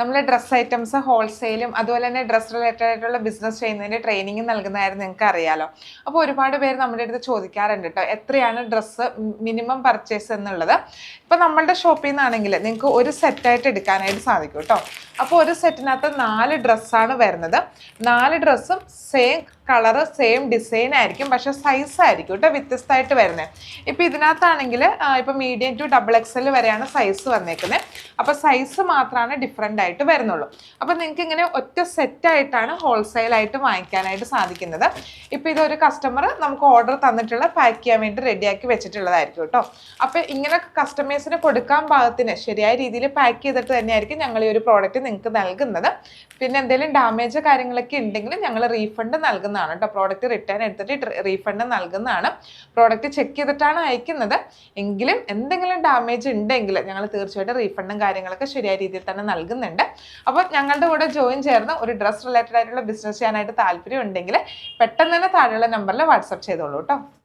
നമ്മൾ dress items ഹോൾസെയിലും അതുപോലെ തന്നെ ഡ്രസ് റിലേറ്റഡ് ആയിട്ടുള്ള ബിസിനസ് ചെയ്യുന്നതിൻ്റെ ട്രെയിനിങ് നൽകുന്നതായിരുന്നു നിങ്ങൾക്ക് അറിയാലോ. അപ്പോൾ ഒരുപാട് പേര് നമ്മുടെ അടുത്ത് ചോദിക്കാറുണ്ട് കേട്ടോ, എത്രയാണ് ഡ്രസ്സ് മിനിമം പർച്ചേസ് എന്നുള്ളത്. ഇപ്പോൾ നമ്മളുടെ ഷോപ്പിൽ നിന്നാണെങ്കിൽ നിങ്ങൾക്ക് ഒരു സെറ്റായിട്ട് എടുക്കാനായിട്ട് സാധിക്കും കേട്ടോ. അപ്പോൾ ഒരു സെറ്റിനകത്ത് 4 ഡ്രസ്സാണ് വരുന്നത്. 4 ഡ്രസ്സും സെയിം കളറ് സെയിം ഡിസൈൻ ആയിരിക്കും, പക്ഷേ സൈസ് ആയിരിക്കും കേട്ടോ വ്യത്യസ്തമായിട്ട് വരുന്നത്. ഇപ്പോൾ ഇതിനകത്താണെങ്കിൽ ഇപ്പോൾ മീഡിയം ടു XXL വരെയാണ് സൈസ് വന്നേക്കുന്നത്. അപ്പോൾ സൈസ് മാത്രമാണ് ഡിഫറെൻ്റ് ആയിട്ട് വരുന്നുള്ളൂ. അപ്പോൾ നിങ്ങൾക്ക് ഇങ്ങനെ ഒറ്റ സെറ്റായിട്ടാണ് ഹോൾസെയിലായിട്ട് വാങ്ങിക്കാനായിട്ട് സാധിക്കുന്നത്. ഇപ്പോൾ ഇതൊരു കസ്റ്റമർ നമുക്ക് ഓർഡർ തന്നിട്ടുള്ള പാക്ക് ചെയ്യാൻ വേണ്ടി റെഡിയാക്കി വെച്ചിട്ടുള്ളതായിരിക്കും കേട്ടോ. അപ്പോൾ ഇങ്ങനെ കസ്റ്റമേഴ്സിന് കൊടുക്കാൻ പാകത്തിന് ശരിയായ രീതിയിൽ പാക്ക് ചെയ്തിട്ട് തന്നെയായിരിക്കും ഞങ്ങൾ ഈ ഒരു പ്രോഡക്റ്റ് നിങ്ങൾക്ക് നൽകുന്നത്. പിന്നെ എന്തെങ്കിലും ഡാമേജ് കാര്യങ്ങളൊക്കെ ഉണ്ടെങ്കിൽ ഞങ്ങൾ റീഫണ്ട് നൽകുന്നതാണ് കേട്ടോ. പ്രോഡക്റ്റ് റിട്ടേൺ എടുത്തിട്ട് റീഫണ്ട് നൽകുന്നതാണ്. പ്രോഡക്റ്റ് ചെക്ക് ചെയ്തിട്ടാണ് അയക്കുന്നത്. എങ്കിലും എന്തെങ്കിലും ഡാമേജ് ഉണ്ടെങ്കിൽ ഞങ്ങൾ തീർച്ചയായിട്ടും റീഫണ്ടും കാര്യങ്ങളൊക്കെ ശരിയായ രീതിയിൽ തന്നെ നൽകുന്നുണ്ട്. അപ്പോൾ ഞങ്ങളുടെ കൂടെ ജോയിൻ ചേർന്ന് ഒരു ഡ്രസ് റിലേറ്റഡ് ആയിട്ടുള്ള ബിസിനസ് ചെയ്യാനായിട്ട് താല്പര്യം ഉണ്ടെങ്കിൽ പെട്ടെന്ന് തന്നെ താഴെയുള്ള നമ്പറിൽ വാട്സപ്പ് ചെയ്തോളൂ കേട്ടോ.